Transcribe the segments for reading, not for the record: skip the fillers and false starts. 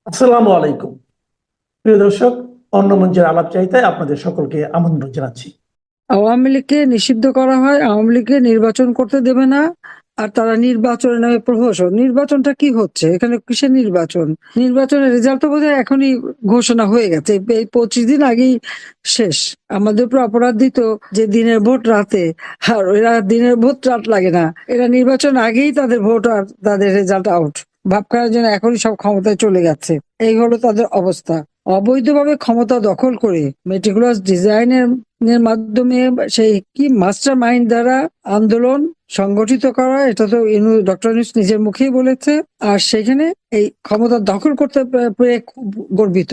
আসসালামু আলাইকুম। প্রিয় দর্শক, অন্য মঞ্চের আলাপ চাইতায় আপনাদের সকলকে আমন্ত্রণ জানাচ্ছি। আওয়ামী লীগকে নিষিদ্ধ করা হয়, আওয়ামী লীগকে নির্বাচন করতে দেবে না। আর তারা নির্বাচনের নামে প্রহসন। নির্বাচনটা কি হচ্ছে এখানে? কিসের নির্বাচন? নির্বাচনের রেজাল্ট তো বোধহয় এখনই ঘোষণা হয়ে গেছে, এই 25 দিন আগেই শেষ। আমাদের উপর অপরাধ দিত যে দিনের ভোট রাতে, আর এরা দিনের ভোট রাত লাগে না, এরা নির্বাচন আগেই তাদের ভোট আর তাদের রেজাল্ট আউট ভাব করার জন্য এখনই সব ক্ষমতায় চলে গেছে। এই হলো তাদের অবস্থা। অবৈধভাবে ক্ষমতা দখল করে মেটিকুলাস ডিজাইনের মাধ্যমে সেই কি মাস্টার মাইন্ড দ্বারা আন্দোলন সংগঠিত করা, এটা তো ডক্টর ইউনূস নিজের মুখেই বলেছে। আর সেখানে এই ক্ষমতা দখল করতে পেরে খুব গর্বিত।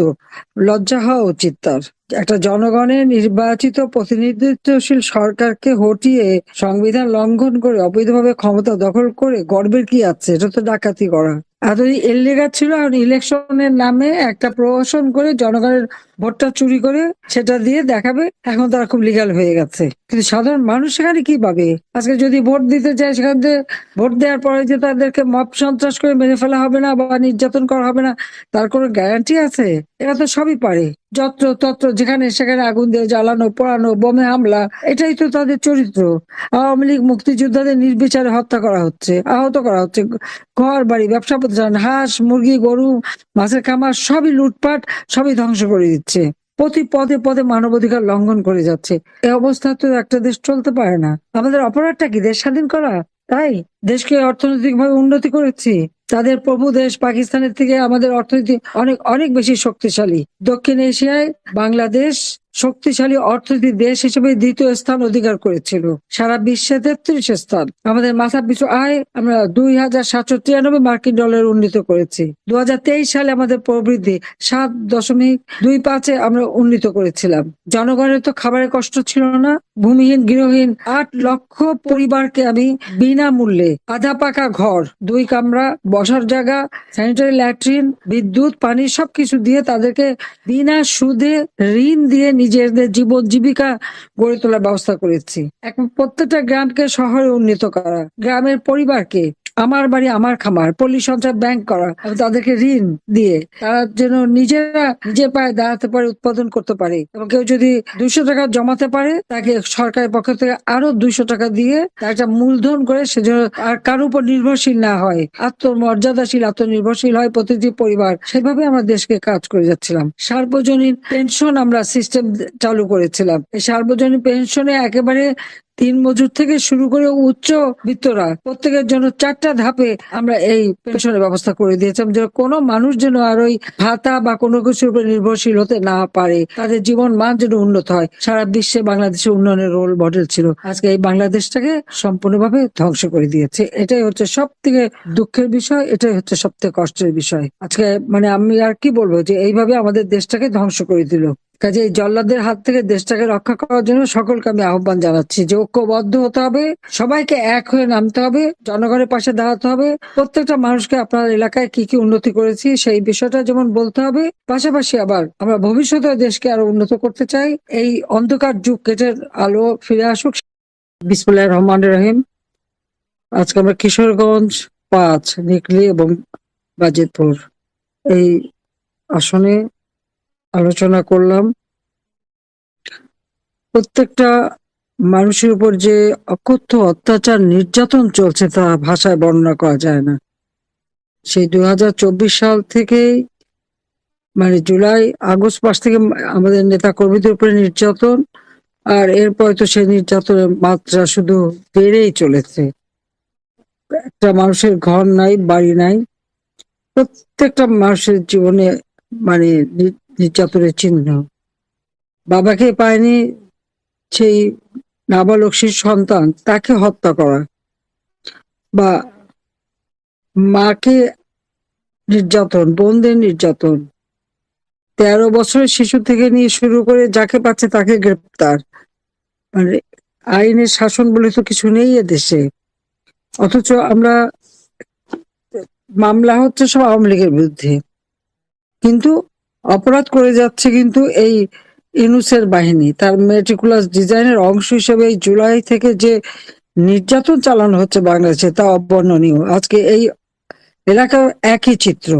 লজ্জা হওয়া উচিত তার। একটা জনগণের নির্বাচিত প্রতিনিধিত্বশীল সরকারকে হটিয়ে সংবিধান লঙ্ঘন করে অবৈধভাবে ক্ষমতা দখল করে গর্বের কি আছে? এটা তো ডাকাতি করা। এতদিন ইল্লিগাল ছিল, আর ইলেকশনের নামে একটা প্রহসন করে জনগণের ভোটটা চুরি করে সেটা দিয়ে দেখাবে এখন তারা খুব লিগাল হয়ে গেছে। কিন্তু সাধারণ মানুষ সেখানে কি পাবে? আজকে যদি ভোট দিতে চায়, সেখান থেকে ভোট দেওয়ার পরে যে তাদেরকে মব সন্ত্রাস করে মেরে ফেলা হবে না বা নির্যাতন করা হবে না, তার কোনো গ্যারান্টি আছে? এরা তো সবই পারে। যত্র তত্র যেখানে সেখানে আগুন দিয়ে জ্বালানো, পোড়ানো, বোমে হামলা, এটাই তো তাদের চরিত্র। আওয়ামী লীগ মুক্তিযোদ্ধাদের নির্বিচারে হত্যা করা হচ্ছে, আহত করা হচ্ছে, ঘর বাড়ি, ব্যবসা প্রতিষ্ঠান, হাঁস মুরগি গরু, মাছের খামার সবই লুটপাট, সবই ধ্বংস করে দিচ্ছে। প্রতি পদে পদে মানবাধিকার লঙ্ঘন করে যাচ্ছে। এই অবস্থা তো একটা দেশ চলতে পারে না। আমাদের অপরাধটা কি? দেশ স্বাধীন করা? তাই দেশকে অর্থনৈতিক ভাবে উন্নতি করেছি। তাদের প্রভু দেশ পাকিস্তানের থেকে আমাদের অর্থনীতি অনেক অনেক বেশি শক্তিশালী। দক্ষিণ এশিয়ায় বাংলাদেশ শক্তিশালী অর্থনীতি দেশ হিসেবে দ্বিতীয় স্থান অধিকার করেছিল, সারা বিশ্বে 33 স্থান। আমাদের মাথা পিছু আয় আমরা $2,793 উন্নীত করেছি। 2023 সালে আমাদের প্রবৃদ্ধি 7.25 আমরা উন্নীত করেছিলাম। জনগণের তো খাবারের কষ্ট ছিল না। ভূমিহীন গৃহহীন 8 লক্ষ পরিবারকে আমি বিনামূল্যে আধা পাকা ঘর, 2 কামরা, বসার জায়গা, স্যানিটারি ল্যাট্রিন, বিদ্যুৎ, পানি সবকিছু দিয়ে তাদেরকে বিনা সুদে ঋণ দিয়ে নিজেদের জীবন জীবিকা গড়ে তোলার ব্যবস্থা করেছি। এখন প্রত্যেকটা গ্রামকে শহরে উন্নীত করা, গ্রামের পরিবারকে আমার বাড়ি আমার খামার, পল্লী সঞ্চয় ব্যাংক করা, এবং তাদেরকে ঋণ দিয়ে তারা যেন নিজেরা নিজের পায়ে দাঁড়াতে পারে, উৎপাদন করতে পারে। এবং কেউ যদি 200 টাকা জমাতে পারে, তাকে সরকারের পক্ষ থেকে আরো 200 টাকা দিয়ে তার একটা মূলধন করে সে যেন আর কারোর উপর নির্ভরশীল না হয়, আত্মমর্যাদাশীল আত্মনির্ভরশীল হয় প্রতিটি পরিবার। সেভাবে আমরা দেশকে কাজ করে যাচ্ছিলাম। সার্বজনীন পেনশন আমরা সিস্টেম চালু করেছিলাম। এই সার্বজনীন পেনশনে একেবারে দিন মজুর থেকে শুরু করে উচ্চ বিত্তরা প্রত্যেকের জন্য 4টা ধাপে আমরা এই পেনশনের ব্যবস্থা করে দিয়েছিলাম, যে কোনো মানুষ যেন আর ওই ভাতা বা কোনো কিছুর উপর নির্ভরশীল হতে না পারে, তাদের জীবন মান যেন উন্নত হয়। সারা বিশ্বে বাংলাদেশের উন্নয়নের রোল মডেল ছিল। আজকে এই বাংলাদেশটাকে সম্পূর্ণভাবে ধ্বংস করে দিয়েছে। এটাই হচ্ছে সব থেকে দুঃখের বিষয়, এটাই হচ্ছে সব থেকে কষ্টের বিষয়। আজকে মানে আমি আর কি বলবো, যে এইভাবে আমাদের দেশটাকে ধ্বংস করে দিল। কাজে এই জল্লাদের হাত থেকে দেশটাকে রক্ষা করার জন্য সকলকে আমি আহ্বান জানাচ্ছি যে ঐক্যবদ্ধ হতে হবে, সবাইকে এক হয়ে নামতে হবে, জনগণের পাশে দাঁড়াতে হবে। প্রত্যেকটা মানুষকে আপনার এলাকায় কি কি উন্নতি করেছি সেই বিষয়টা যেমন বলতে হবে, পাশাপাশি আবার আমরা ভবিষ্যতে দেশকে আরো উন্নত করতে চাই। এই অন্ধকার যুগ কেটে আলো ফিরে আসুক। বিসমিল্লাহির রহমানির রহিম। আজকে আমরা কিশোরগঞ্জ 5, নিকলি এবং বাজিতপুর এই আসনে আলোচনা করলাম। প্রত্যেকটা মানুষের উপর যে অকথ্য অত্যাচার নির্যাতন চলছে তা ভাষায় বর্ণনা করা যায় না। সেই 2024 সাল থেকে মানে জুলাই আগস্ট মাস থেকে আমাদের নেতা কর্মীদের উপরে নির্যাতন, আর এরপর তো সেই নির্যাতনের মাত্রা শুধু বেড়েই চলেছে। একটা মানুষের ঘর নাই, বাড়ি নাই, প্রত্যেকটা মানুষের জীবনে মানে নির্যাতনের চিহ্ন। বাবাকে পায়নি সেই নাবালক শিশু সন্তান, তাকে হত্যা করা, বা মাকে নির্যাতন, বোনদের নির্যাতন, 13 বছরের শিশু থেকে নিয়ে শুরু করে যাকে পাচ্ছে তাকে গ্রেপ্তার। মানে আইনের শাসন বলে তো কিছু নেই এদেশে। অথচ আমরা মামলা হচ্ছে সব আওয়ামী লীগের বিরুদ্ধে, কিন্তু অপরাধ করে যাচ্ছে কিন্তু এই ইউনূসের বাহিনী। তার মেটিকুলাস ডিজাইনের অংশ হিসেবে এই জুলাই থেকে যে নির্যাতন চালানো হচ্ছে বাংলাদেশে তা অবর্ণনীয়। আজকে এই এলাকার একই চিত্র।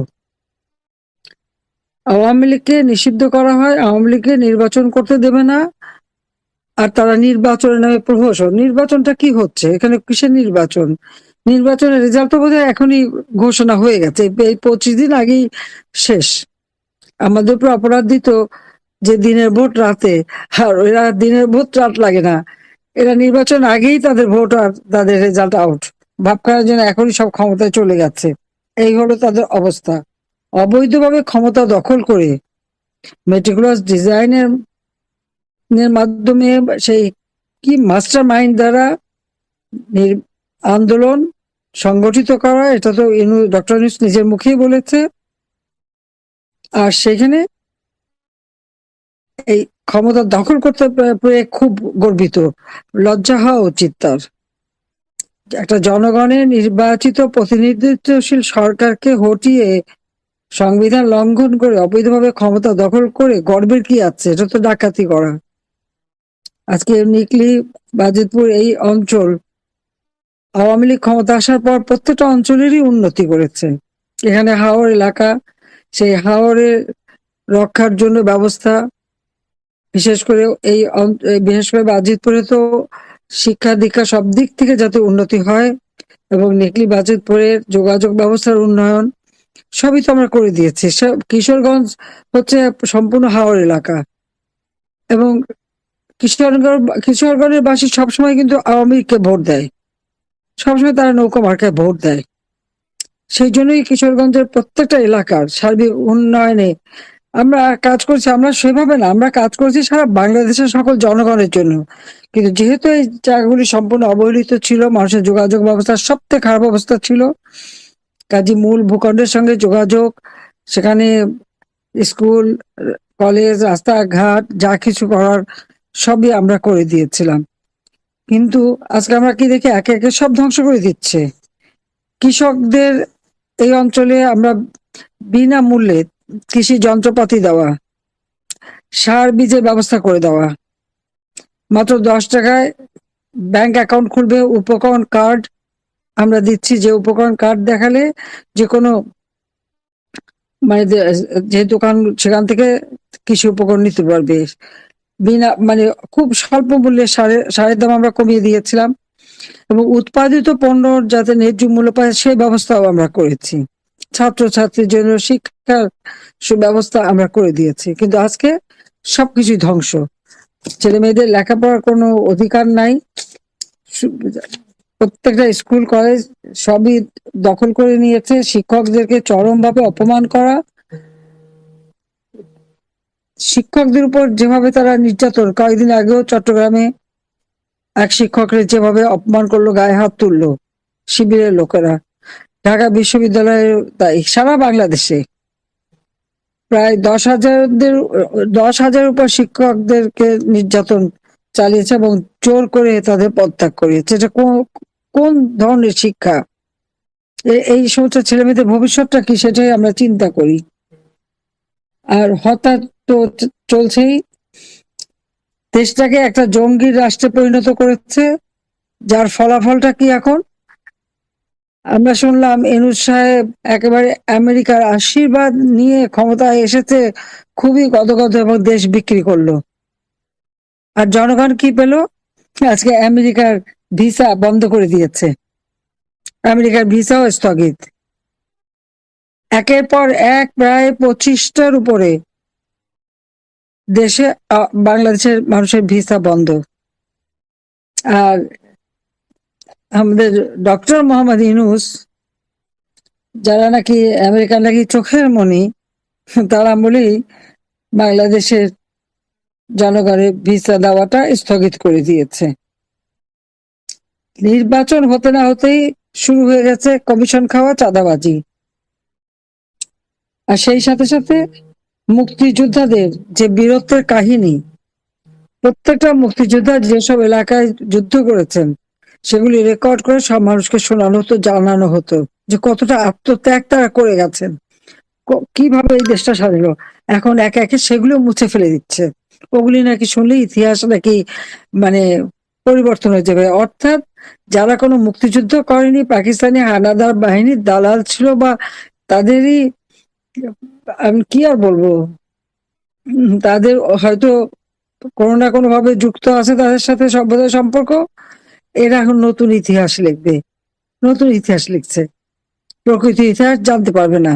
আওয়ামী লীগকে নিষিদ্ধ করা হয়, আওয়ামী লীগকে নির্বাচন করতে দেবে না, আর তারা নির্বাচনের নামে প্রহসন। নির্বাচনটা কি হচ্ছে এখানে? কিসের নির্বাচন? নির্বাচনের রেজাল্ট তো বোধহয় এখনই ঘোষণা হয়ে গেছে, এই 25 দিন আগেই শেষ। আমাদের উপর অপরাধ দিত যে দিনের ভোট রাতে, আর এরা দিনের ভোট রাত লাগে না, এরা নির্বাচন আগেই তাদের ভোট আর তাদের রেজাল্ট আউট। ভাব করার জন্য এখনই সব ক্ষমতায় চলে যাচ্ছে, এই হলো তাদের অবস্থা। অবৈধভাবে ক্ষমতা দখল করে মেটিকুলাস ডিজাইনের মাধ্যমে সেই কি মাস্টার মাইন্ড দ্বারা আন্দোলন সংগঠিত করা, এটা তো ডক্টর ইউনূস নিজের মুখেই বলেছে। আর সেখানে এই ক্ষমতা দখল করতে পেরে খুব গর্বিত, লজ্জা হওয়া উচিত তার। একটা জনগণের নির্বাচিত প্রতিনিধিত্বশীল সরকারকে হটিয়ে সংবিধান লঙ্ঘন করে অবৈধভাবে ক্ষমতা দখল করে গর্বের কি আছে? এটা তো ডাকাতি করা। আজকে নিকলি, বাজিতপুর এই অঞ্চল আওয়ামী লীগ ক্ষমতা আসার পর প্রত্যেকটা অঞ্চলেরই উন্নতি করেছে। এখানে হাওর এলাকা, সেই হাওরের রক্ষার জন্য ব্যবস্থা, বিশেষ করে বিশেষ করে বাজিতপুরে তো শিক্ষা দীক্ষা সব দিক থেকে যাতে উন্নতি হয়, এবং নিকলি বাজিতপুরের যোগাযোগ ব্যবস্থার উন্নয়ন সবই তো আমরা করে দিয়েছি। কিশোরগঞ্জ হচ্ছে সম্পূর্ণ হাওর এলাকা, এবং কিশোরগঞ্জের বাসী সবসময় কিন্তু আওয়ামী লীগকে ভোট দেয়, সবসময় তারা নৌকা মার্কায় ভোট দেয়। সেই জন্যই কিশোরগঞ্জের প্রত্যেকটা এলাকার সার্বিক উন্নয়নে আমরা কাজ করছি। আমরা সেভাবে না, আমরা কাজ করছি সারা বাংলাদেশের সকল জনগণের জন্য। কিন্তু যেহেতু এই জায়গাগুলি সম্পূর্ণ অবহেলিত ছিল, মানুষের যোগাযোগ ব্যবস্থার সবথেকে খারাপ অবস্থা ছিল, কাজী মূল ভূখণ্ডের সঙ্গে যোগাযোগ, সেখানে স্কুল, কলেজ, রাস্তাঘাট যা কিছু করার সবই আমরা করে দিয়েছিলাম। কিন্তু আজকে আমরা কি দেখি, একে একে সব ধ্বংস করে দিচ্ছে। কৃষকদের এই অঞ্চলে আমরা বিনামূল্যে কৃষি যন্ত্রপাতি দেওয়া, সার বীজের ব্যবস্থা করে দেওয়া, মাত্র 10 টাকায় ব্যাংক অ্যাকাউন্ট খুলবে, উপকরণ কার্ড আমরা দিচ্ছি, যে উপকরণ কার্ড দেখালে যে কোনো মানে যে দোকান সেখান থেকে কৃষি উপকরণ নিতে পারবে বিনা, মানে খুব স্বল্প মূল্যে সারের দাম আমরা কমিয়ে দিয়েছিলাম, এবং উৎপাদিত পণ্য যাতে ন্যায্য মূল্য পায় সেই ব্যবস্থাও আমরা করেছি। ছাত্রছাত্রীর জন্য শিক্ষার সুব্যবস্থা আমরা করে দিয়েছি। কিন্তু আজকে সবকিছুই ধ্বংস, ছেলে মেয়েদের লেখাপড়ার কোনো অধিকার নাই, প্রত্যেকটা স্কুল কলেজ সবই দখল করে নিয়েছে, শিক্ষকদেরকে চরমভাবে অপমান করা, শিক্ষকদের উপর যেভাবে তারা নির্যাতন, কয়েকদিন আগেও চট্টগ্রামে এক শিক্ষককে যেভাবে অপমান করলো, গায়ে হাত তুললো শিবিরের লোকেরা, ঢাকা বিশ্ববিদ্যালয়ের তাই সারা বাংলাদেশে প্রায় 10,000 উপর শিক্ষকদেরকে নির্যাতন চালিয়েছে এবং জোর করে তাদের পদত্যাগ করিয়েছে। এটা কোন ধরনের শিক্ষা? এই সমস্ত ছেলে মেয়েদের ভবিষ্যৎটা কি, সেটাই আমরা চিন্তা করি। আর হঠাৎ তো চলছেই, দেশটাকে একটা জঙ্গি রাষ্ট্রে পরিণত করেছে, যার ফলাফলটা কি এখন? আমরা শুনলাম ইউনূস সাহেব একেবারে আমেরিকার আশীর্বাদ নিয়ে ক্ষমতায় এসেছে, খুবই গদগদ, এবং দেশ বিক্রি করলো। আর জনগণ কি পেল? আজকে আমেরিকার ভিসা বন্ধ করে দিয়েছে, আমেরিকার ভিসাও স্থগিত। একের পর এক প্রায় 25টার উপরে দেশে বাংলাদেশের মানুষের ভিসা বন্ধ। আর আমাদের ডক্টর মোহাম্মদ ইউনূস, যারা নাকি আমেরিকার নাকি চোখের মণি, তারা বলেই বাংলাদেশের জনগণের ভিসা দেওয়াটা স্থগিত করে দিয়েছে। নির্বাচন হতে না হতেই শুরু হয়ে গেছে কমিশন খাওয়া, চাঁদাবাজি। আর সেই সাথে সাথে মুক্তিযোদ্ধাদের যে বীরত্বের কাহিনী, প্রত্যেকটা মুক্তিযোদ্ধা যেসব এলাকায় যুদ্ধ করেছেন সেগুলি রেকর্ড করে সব মানুষকে শোনানো হতো, জানানো হতো যে কতটা আত্মত্যাগ তারা করে গেছেন, কিভাবে এই দেশটা স্বাধীন। এখন একে একে সেগুলো মুছে ফেলে দিচ্ছে। ওগুলি নাকি শুনলে ইতিহাস নাকি মানে পরিবর্তন হয়ে যাবে। অর্থাৎ যারা কোনো মুক্তিযুদ্ধ করেনি, পাকিস্তানি হানাদার বাহিনীর দালাল ছিল বা তাদেরই আমি কি আর বলবো, তাদের হয়তো কোনো না কোনো ভাবে যুক্ত আছে তাদের সাথে সভ্যতার সম্পর্ক। এরা এখন নতুন ইতিহাস লিখবে, নতুন ইতিহাস লিখছে, প্রকৃত ইতিহাস জানতে পারবে না।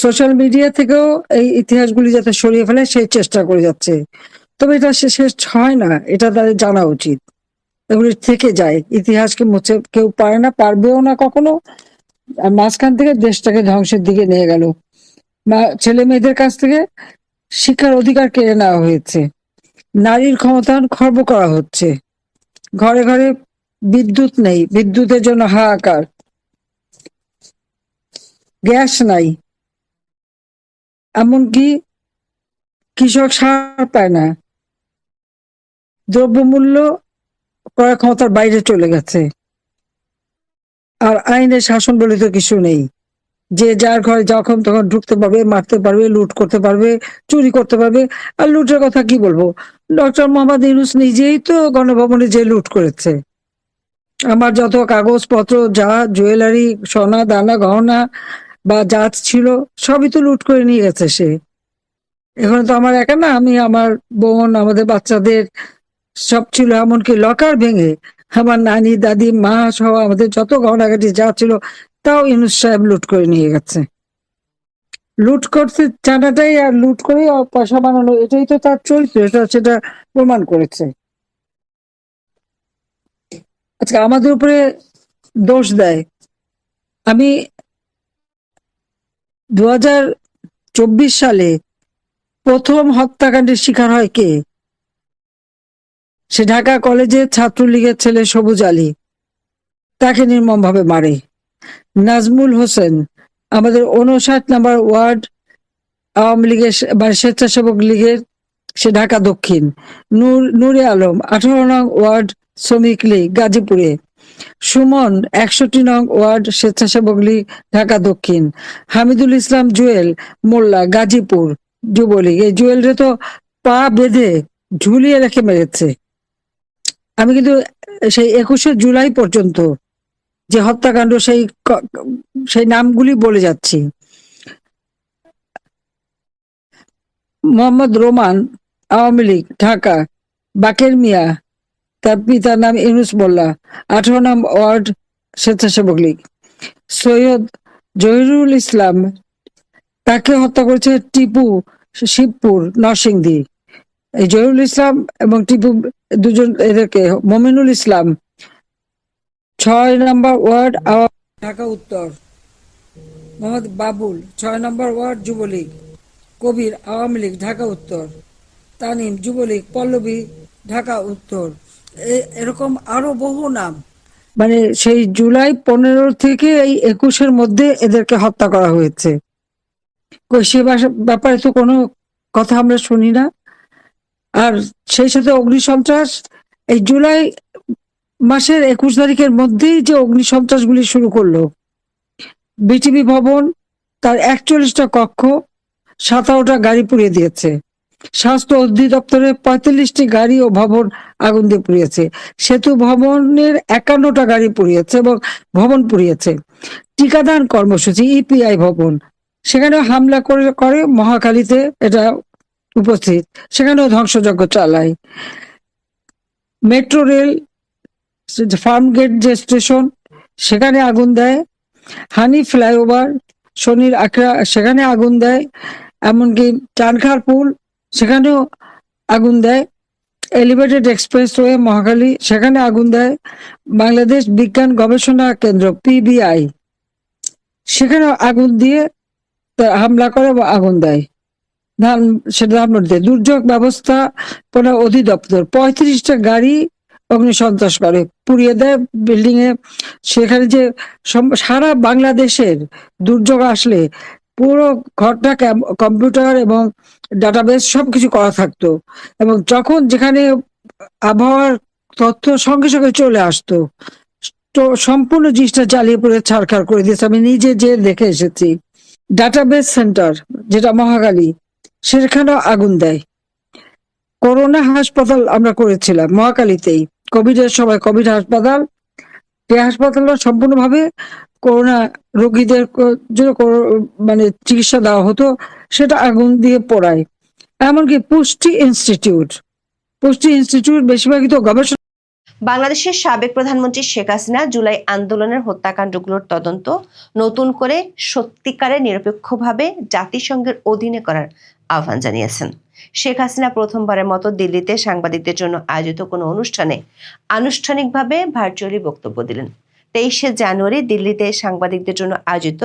সোশ্যাল মিডিয়া থেকেও এই ইতিহাসগুলি যাতে সরিয়ে ফেলে সেই চেষ্টা করে যাচ্ছে, তবে এটা শেষ হয় না, এটা তাদের জানা উচিত। এগুলি থেকে যায়, ইতিহাসকে মুছে কেউ পারে না, পারবেও না কখনো। আর মাঝখান থেকে দেশটাকে ধ্বংসের দিকে নিয়ে গেল। ছেলে মেয়েদের কাছ থেকে শিক্ষার অধিকার কেড়ে নেওয়া হয়েছে, নারীর ক্ষমতায়ন খর্ব করা হচ্ছে, ঘরে ঘরে বিদ্যুৎ নেই, বিদ্যুতের জন্য হাহাকার, গ্যাস নাই, এমনকি কৃষক সার পায় না, দ্রব্যমূল্য ক্রয় ক্ষমতার বাইরে চলে গেছে। আর আইনের শাসন বলে তো কিছু নেই, যে যার ঘরে যখন তখন ঢুকতে পারবে, মারতে পারবে, লুট করতে পারবে, চুরি করতে পারবে। আর লুটের কথা কি বলবো, ডক্টর মোহাম্মদ ইউনূস নিজেই তো গণভবনে যে লুট করেছে। আমার যত কাগজপত্র, যা জুয়েলারি, সোনা দানা গহনা বা যা ছিল সবই তো লুট করে নিয়ে গেছে সে। এখন তো আমার একা না, আমি, আমার বোন, আমাদের বাচ্চাদের সব ছিল, এমনকি লকার ভেঙে আমার নানি, দাদি, মা সহ আমাদের যত গহনাগাটি যা ছিল তাও ইউনূস সাহেব লুট করে নিয়ে গেছে। লুট করতে জানাটাই, আর লুট করে পয়সা বানানো, এটাই তো তার চরিত্র, এটা সেটা প্রমাণ করেছে। আজকে আমাদের উপরে দোষ দেয়। আমি 2024 সালে প্রথম হত্যাকাণ্ডের শিকার হয় কে? সে ঢাকা কলেজে ছাত্রলীগের ছেলে সবুজ আলী, তাকে নির্মমভাবে মারে। নাজমুল হোসেন, আমাদের 59 নম্বর ওয়ার্ড আওয়ামী লীগের মানে স্বেচ্ছাসেবক লীগের, সে ঢাকা দক্ষিণ। নূরে আলম 18 নং ওয়ার্ড শ্রমিক লীগ গাজীপুরে। সুমন 61 নং ওয়ার্ড স্বেচ্ছাসেবক লীগ ঢাকা দক্ষিণ। হামিদুল ইসলাম জুয়েল মোল্লা গাজীপুর যুবলীগ। এই জুয়েলরে তো পা বেঁধে ঝুলিয়ে রেখে মেরেছে। আমি কিন্তু সেই 21শে জুলাই পর্যন্ত যে হত্যাকাণ্ড, সেই নামগুলি বলে যাচ্ছি। মোহাম্মদ রোমান আওয়ামী লীগ ঢাকা, বাকের মিয়া, তার পিতার নাম ইউনুস মোল্লা 18 নং ওয়ার্ড স্বেচ্ছাসেবক লীগ। সৈয়দ জহিরুল ইসলাম, তাকে হত্যা করেছে টিপু, শিবপুর নরসিংদী। এই জহিরুল ইসলাম এবং টিপু দুজন, এদেরকে মমিনুল ইসলাম 6 নম্বর ওয়ার্ড ঢাকা উত্তর। মোহাম্মদ বাবুল 6 নম্বর ওয়ার্ড যুবলীগ। কবির আওয়ামী লীগ ঢাকা উত্তর। তানিম যুবলীগ পল্লবী ঢাকা উত্তর। এরকম আরো বহু নাম। মানে সেই জুলাই 15 থেকে এই 21-এর মধ্যে এদেরকে হত্যা করা হয়েছে। সে ব্যাপারে তো কোনো কথা আমরা শুনি না। আর সেই সাথে অগ্নিসন্ত্রাস, এই জুলাই মাসের 21 তারিখের মধ্যেই যে অগ্নিসন্ত্রাসগুলি শুরু করলো। বিটিভি ভবন, তার 41টা কক্ষ, 17টা গাড়ি পুড়িয়ে দিয়েছে। স্বাস্থ্য অধিদপ্তরের 45টি গাড়ি ও ভবন আগুন দিয়ে পুড়িয়েছে। সেতু ভবনের 51টা গাড়ি পুড়িয়েছে এবং ভবন পুড়িয়েছে। টিকাদান কর্মসূচি ইপিআই ভবন, সেখানেও হামলা করে মহাখালীতে এটা উপস্থিত, সেখানেও ধ্বংসযজ্ঞ চালায়। মেট্রো রেল ফার্মগেট যে স্টেশন, সেখানে আগুন দেয়। হানি ফ্লাইওভার, শনির আখড়া, সেখানে আগুন দেয়। এমনকি চানখার পুল, সেখানেও আগুন দেয়। এলিভেটেড এক্সপ্রেসওয়ে মহাখালী, সেখানে আগুন দেয়। বাংলাদেশ বিজ্ঞান গবেষণা কেন্দ্র পিবিআই, সেখানেও আগুন দিয়ে হামলা করে বা আগুন দেয়। দুর্যোগ ব্যবস্থাপনা অধিদপ্তর 35টা গাড়ি অগ্নিসন্ত্রাস করে, পুড়িয়ে দেয় বিল্ডিং এ। সেখানে যে সারা বাংলাদেশের দুর্যোগ আসলে পুরো ঘরটা কম্পিউটার এবং ডাটাবেস সবকিছু করা থাকতো, এবং যখন যেখানে আবহাওয়ার তথ্য সঙ্গে সঙ্গে চলে আসতো, তো সম্পূর্ণ জিনিসটা জ্বালিয়ে পুড়ে ছারখার করে দিয়েছে। আমি নিজে যে দেখে এসেছি। ডাটাবেস সেন্টার যেটা মহাখালী, সেখানেও আগুন দেয়। করোনা হাসপাতাল আমরা করেছিলাম মহাখালীতেই, কোভিড এর সময় কোভিড হাসপাতাল, যে হাসপাতালটা সম্পূর্ণভাবে করোনা রোগীদের জন্য মানে চিকিৎসা দেওয়া হতো, সেটা আগুন দিয়ে পোড়ায়। এমনকি পুষ্টি ইনস্টিটিউট বেশিরভাগই তো গবেষণা। বাংলাদেশের সাবেক প্রধানমন্ত্রী শেখ হাসিনা জুলাই আন্দোলনের হত্যাকাণ্ডগুলোর তদন্ত নতুন করে সত্যিকারের নিরপেক্ষভাবে জাতিসংঘের অধীনে করার আহ্বান জানিয়েছেন। শেখ হাসিনা প্রথমবারের মতো দিল্লিতে সাংবাদিকদের জন্য আয়োজিত কোনো অনুষ্ঠানে আনুষ্ঠানিকভাবে ভার্চুয়ালি বক্তব্য দিলেন। 23শে জানুয়ারি দিল্লিতে সাংবাদিকদের জন্য আয়োজিত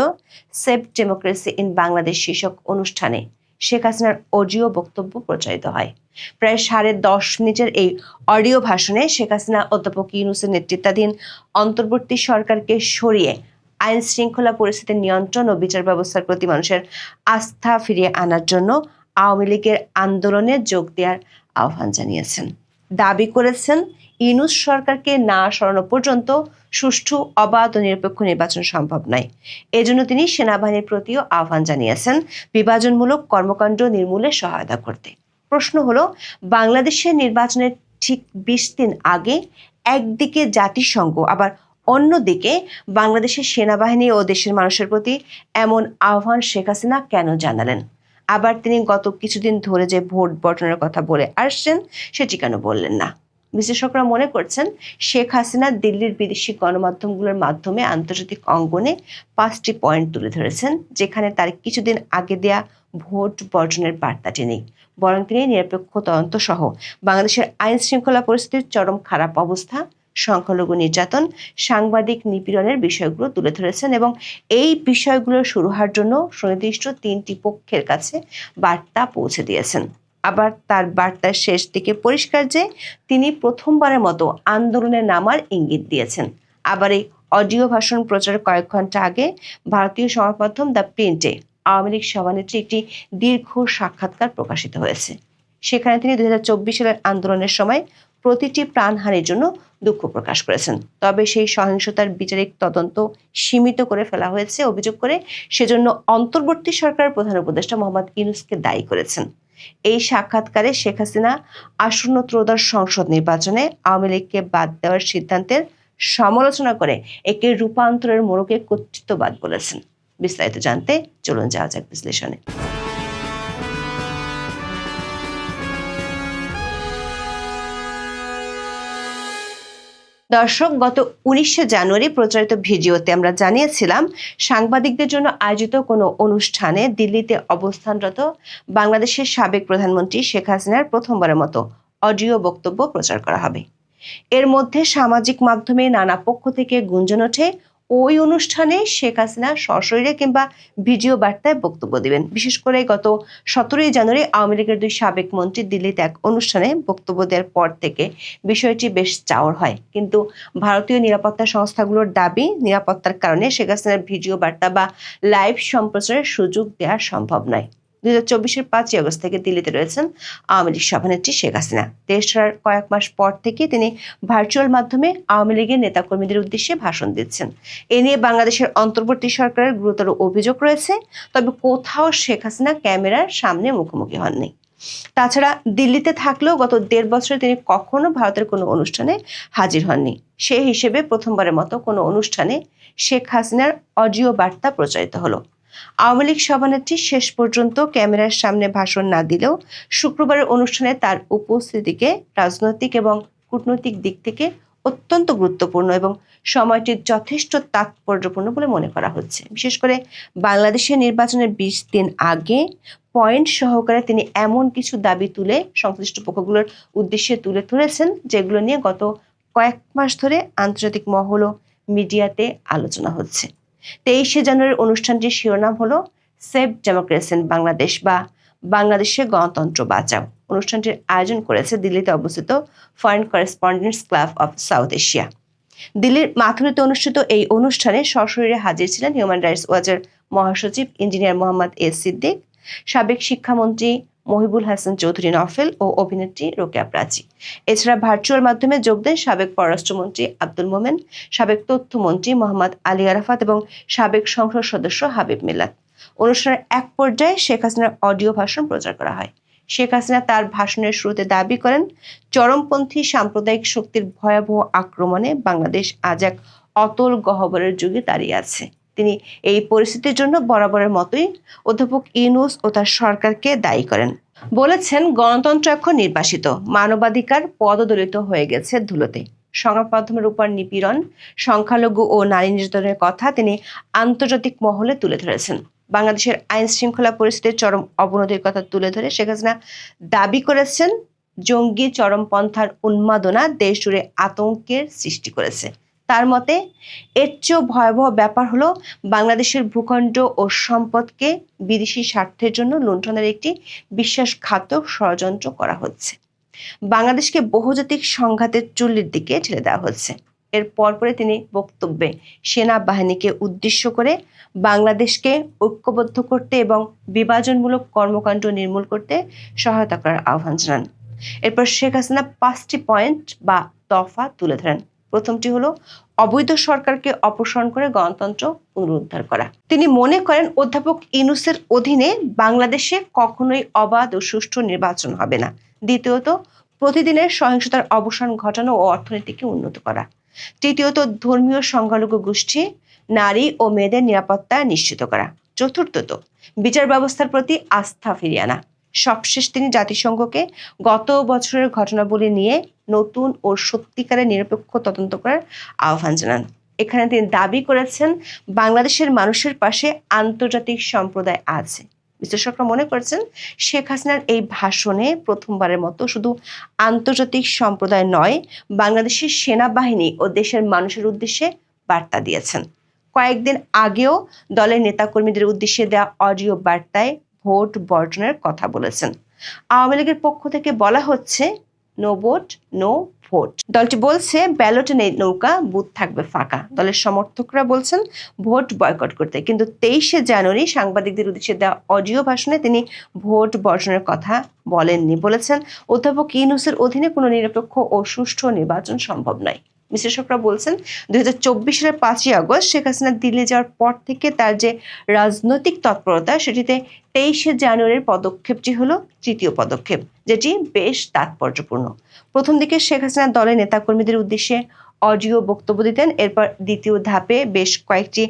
সেভ ডেমোক্রেসি ইন বাংলাদেশ শীর্ষক অনুষ্ঠানে শেখ হাসিনার অডিও বক্তব্য প্রচারিত হয়। প্রায় 10.5 মিনিটের এই অডিও ভাষণে শেখ হাসিনা অধ্যাপক ইউনূসের নেতৃত্বাধীন অন্তর্বর্তী সরকারকে সরিয়ে আইন শৃঙ্খলা পরিস্থিতির নিয়ন্ত্রণ ও বিচার ব্যবস্থার প্রতি মানুষের আস্থা ফিরিয়ে আনার জন্য আওয়ামী লীগের আন্দোলনে যোগ দেওয়ার আহ্বান জানিয়েছেন। দাবি করেছেন, ইউনূস সরকারকে না সরানো পর্যন্ত সুষ্ঠু, অবাধ ও নিরপেক্ষ নির্বাচন সম্ভব নয়। এজন্য তিনি সেনাবাহিনীর প্রতিও আহ্বান জানিয়েছেন বিভাজনমূলক কর্মকাণ্ড নির্মূলে সহায়তা করতে। প্রশ্ন হলো, বাংলাদেশের নির্বাচনের ঠিক 20 দিন আগে একদিকে জাতিসংঘ, আবার অন্যদিকে বাংলাদেশের সেনাবাহিনী ও দেশের মানুষের প্রতি এমন আহ্বান শেখ হাসিনা কেন জানালেন? আবার তিনি গত কিছুদিন ধরে যে ভোট বর্জনের কথা বলে আসছেন, সেটি কেন বললেন না? বিশ্লেষকরা মনে করছেন, শেখ হাসিনা দিল্লির বিদেশি গণমাধ্যমগুলোর মাধ্যমে আন্তর্জাতিক অঙ্গনে 5টি পয়েন্ট তুলে ধরেছেন, যেখানে তার কিছুদিন আগে দেয়া ভোট বর্জনের বার্তাটি নেই। বরং তিনি নিরপেক্ষ তদন্ত সহ বাংলাদেশের আইন শৃঙ্খলা পরিস্থিতির চরম খারাপ অবস্থা, সংখ্যালঘু নির্যাতন, সাংবাদিক নিপীড়নের বিষয়গুলো তুলে ধরেছেন এবং এই বিষয়গুলো শুরু হওয়ার জন্য সুনির্দিষ্ট 3টি পক্ষের কাছে বার্তা পৌঁছে দিয়েছেন। আবার তার বার্তার শেষ দিকে পরিষ্কার যে তিনি প্রথমবারের মতো আন্দোলনে নামার ইঙ্গিত দিয়েছেন। আবার এই অডিও ভাষণ প্রচারের কয়েক ঘন্টা আগে ভারতীয় সংবাদ মাধ্যম দ্য প্রিন্টে আওয়ামী লীগ সভানেত্রী একটি দীর্ঘ সাক্ষাৎকার প্রকাশিত হয়েছে। সেখানে তিনি 2024 সালের আন্দোলনের সময় প্রতিটি প্রাণহানির জন্য দুঃখ প্রকাশ করেছেন। তবে সেই সহিংসতার বিচারিক তদন্ত সীমিত করে ফেলা হয়েছে অভিযোগ করে সেজন্য অন্তর্বর্তী সরকারের প্রধান উপদেষ্টা মোহাম্মদ ইউনূসকে দায়ী করেছেন। এই সাক্ষাৎকারে শেখ হাসিনা আসন্ন ত্রয়োদশ সংসদ নির্বাচনে আওয়ামী লীগকে বাদ দেওয়ার সিদ্ধান্তের সমালোচনা করে একে রূপান্তরের মোড়কে কর্তৃত্ববাদ বলেছেন। বিস্তারিত জানতে চলুন যাওয়া যাক বিশ্লেষণে। দর্শক, গত 19শে জানুয়ারি প্রচারিত ভিডিওতে আমরা জানিয়েছিলাম, সাংবাদিকদের জন্য আয়োজিত কোনো অনুষ্ঠানে দিল্লিতে অবস্থানরত বাংলাদেশের সাবেক প্রধানমন্ত্রী শেখ হাসিনার প্রথমবারের মতো অডিও বক্তব্য প্রচার করা হবে। এর মধ্যে সামাজিক মাধ্যমে নানা পক্ষ থেকে গুঞ্জন ওঠে ওই অনুষ্ঠানে শেখ হাসিনা সশরীরে কিংবা ভিডিও বার্তায় বক্তব্য দিবেন। বিশেষ করে গত 17 জানুয়ারি আওয়ামী লীগের 2 সাবেক মন্ত্রী দিল্লিতে এক অনুষ্ঠানে বক্তব্য দেওয়ার পর থেকে বিষয়টি বেশ চাওর হয়। কিন্তু ভারতীয় নিরাপত্তা সংস্থাগুলোর দাবি, নিরাপত্তার কারণে শেখ হাসিনার ভিডিও বার্তা বা লাইভ সম্প্রচারের সুযোগ দেওয়া সম্ভব নয়। 2024-এর 5ই আগস্ট থেকে দিল্লিতে রয়েছেন আওয়ামী লীগ সভানেত্রী শেখ হাসিনা। দেশ ছাড়ার কয়েক মাস পর থেকে তিনি ভার্চুয়াল মাধ্যমে আওয়ামী লীগের নেতাকর্মীদের উদ্দেশ্যে ভাষণ দিচ্ছেন। এ নিয়ে বাংলাদেশের অন্তর্বর্তী সরকারের গুরুতর অভিযোগ রয়েছে, তবে কোথাও শেখ হাসিনা ক্যামেরার সামনে মুখোমুখি হননি। তাছাড়া দিল্লিতে থাকলেও গত 1.5 বছরে তিনি কখনো ভারতের কোনো অনুষ্ঠানে হাজির হননি। সেই হিসেবে প্রথমবারের মতো কোনো অনুষ্ঠানে শেখ হাসিনার অডিও বার্তা প্রচারিত হলো। আওয়ামী লীগ সভানেত্রী শেষ পর্যন্ত ক্যামেরার সামনে ভাষণ না দিলেও শুক্রবারের অনুষ্ঠানে তার উপস্থিতিকে রাজনৈতিক এবং কূটনৈতিক দিক থেকে অত্যন্ত গুরুত্বপূর্ণ এবং সময়টি যথেষ্ট তাৎপর্যপূর্ণ বলে মনে করা হচ্ছে। বিশেষ করে বাংলাদেশের নির্বাচনের 20 দিন আগে পয়েন্ট সহকারে তিনি এমন কিছু দাবি তুলে সংশ্লিষ্ট পক্ষগুলোর উদ্দেশ্যে তুলে ধরেছেন, যেগুলো নিয়ে গত কয়েক মাস ধরে আন্তর্জাতিক মহল ও মিডিয়াতে আলোচনা হচ্ছে। 23শে জানুয়ারির অনুষ্ঠানটির শিরোনাম হলো সেভ ডেমোক্রেসি ইন বাংলাদেশ বা বাংলাদেশের গণতন্ত্র বাঁচাও। অনুষ্ঠানটির আয়োজন করেছে দিল্লিতে অবস্থিত foreign correspondents club of south Asia. দিল্লির মাথুরিতে অনুষ্ঠিত এই অনুষ্ঠানে সশরীরে হাজির ছিলেন হিউম্যান রাইটস ওয়াচের মহাসচিব ইঞ্জিনিয়ার মোহাম্মদ এস সিদ্দিক, সাবেক শিক্ষামন্ত্রী মহিবুল হাসান চৌধুরী নফেল ও অভিনেত্রী রোকেয়া প্রাচী। এছাড়া ভার্চুয়াল মাধ্যমে যোগ দেন সাবেক পররাষ্ট্রমন্ত্রী আব্দুল মোমেন, সাবেক তথ্যমন্ত্রী মোহাম্মদ আলী আরাফাত এবং সাবেক সংসদ সদস্য হাবিব মিল্লাত। অনুষ্ঠানের এক পর্যায়ে শেখ হাসিনার অডিও ভাষণ প্রচার করা হয়। শেখ হাসিনা তার ভাষণের শুরুতে দাবি করেন, চরমপন্থী সাম্প্রদায়িক শক্তির ভয়াবহ আক্রমণে বাংলাদেশ আজ এক অতল গহ্বরের যুগে দাঁড়িয়ে আছে। তিনি এই পরিস্থিতির জন্য বরাবরের মতোই অধ্যাপক ইউনূস ও তার সরকারকে দায়ী করেন। বলেছেন, গণতন্ত্র এখন নির্বাসিত, মানবাধিকার পদদলিত হয়ে গেছে ধুলোতে। সংবাদ মাধ্যমের উপর নিপীড়ন, সংখ্যালঘু ও নারী নির্যাতনের কথা তিনি আন্তর্জাতিক মহলে তুলে ধরেছেন। বাংলাদেশের আইন শৃঙ্খলা পরিস্থিতির চরম অবনতির কথা তুলে ধরে শেখ হাসিনা দাবি করেছেন, জঙ্গি চরমপন্থার উন্মাদনা দেশ জুড়ে আতঙ্কের সৃষ্টি করেছে। তার মতে, এর চেয়েও ভয়াবহ ব্যাপার হলো বাংলাদেশের ভূখণ্ড ও সম্পদকে বিদেশি স্বার্থের জন্য লুণ্ঠনের একটি বিশ্বাসঘাতক ষড়যন্ত্র করা হচ্ছে। বাংলাদেশকে বহুজাতিক সংঘাতের চুল্লির দিকে ঠেলে দেওয়া হচ্ছে। এর পরপরে তিনি বক্তব্যে সেনাবাহিনীকে উদ্দেশ্য করে বাংলাদেশকে ঐক্যবদ্ধ করতে এবং বিভাজনমূলক কর্মকাণ্ড নির্মূল করতে সহায়তা করার আহ্বান জানান। এরপর শেখ হাসিনা 5টি পয়েন্ট বা দফা তুলে ধরেন। প্রথমটি হলো অবৈধ সরকারকে অপসারণ করে গণতন্ত্র পুনরুদ্ধার করা। তিনি মনে করেন, অধ্যাপক ইউনূসের অধীনে বাংলাদেশে কখনোই অবাধ ও সুষ্ঠু নির্বাচন হবে না। দ্বিতীয়ত, প্রতিদিনের সহিংসতার অবসান ঘটানো ও অর্থনীতিকে উন্নত করা। তৃতীয়ত, ধর্মীয় সংখ্যালঘু গোষ্ঠী, নারী ও মেয়েদের নিরাপত্তা নিশ্চিত করা। চতুর্থত, বিচার ব্যবস্থার প্রতি আস্থা ফিরিয়ে আনা। সবশেষ তিনি জাতিসংঘকে গত বছরের ঘটনাবলী নিয়ে নতুন ও সত্যিকারের নিরপেক্ষ তদন্ত করার আহ্বান জানান। এখানে তিনি দাবি করেছেন, বাংলাদেশের মানুষের পাশে আন্তর্জাতিক সম্প্রদায় আছে। বিশ্লেষকরা মনে করছেন, শেখ হাসিনার এই ভাষণে প্রথমবারের মতো শুধু আন্তর্জাতিক সম্প্রদায় নয়, বাংলাদেশের সেনাবাহিনী ও দেশের মানুষের উদ্দেশ্যে বার্তা দিয়েছেন। কয়েকদিন আগেও দলের নেতাকর্মীদের উদ্দেশ্যে দেওয়া অডিও বার্তায় ভোট বর্জনের কথা বলেছেন। আওয়ামী লীগের পক্ষ থেকে বলা হচ্ছে, নো ভোট নো ভোট। দলটি বলছে, ব্যালটে নেই নৌকা, বুথ থাকবে ফাঁকা। দলের সমর্থকরা বলছেন ভোট বয়কট করতে, কিন্তু 23শে জানুয়ারি সাংবাদিকদের উদ্দেশ্যে দেওয়া অডিও ভাষণে তিনি ভোট বর্জনের কথা বলেননি। বলেছেন, অধ্যাপক ইউনূসের অধীনে কোনো নিরপেক্ষ ও সুষ্ঠু নির্বাচন সম্ভব নয়। বিশ্লেষকরা বলছেন, 2024 সালের 5ই আগস্ট শেখ হাসিনা দিল্লি যাওয়ার পর থেকে তার যে রাজনৈতিক তৎপরতা, সেটিতে 23শে জানুয়ারির পদক্ষেপটি হলো তৃতীয় পদক্ষেপ, যেটি বেশ তাৎপর্যপূর্ণ। প্রথম দিকে শেখ হাসিনা দলের নেতাকর্মীদের উদ্দেশ্যে অডিও বক্তব্য দিতেন। এরপর দ্বিতীয় ধাপে বেশ কয়েকটি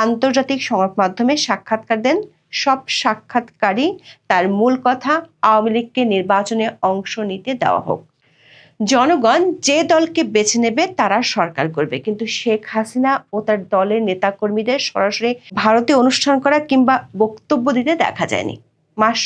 আন্তর্জাতিক সংবাদ মাধ্যমে সাক্ষাৎকার দেন। সব সাক্ষাৎকারই তার মূল কথা, আওয়ামী লীগকে নির্বাচনে অংশ নিতে দেওয়া হোক। জনগণ যে দলকে বেছে নেবে তারা সরকার করবে, কিন্তু শেখ হাসিনা ও তার দলের নেতাকর্মীদের সরাসরি ভারতে অনুষ্ঠান করা কিংবা বক্তব্য দিতে দেখা যায়নি। মাস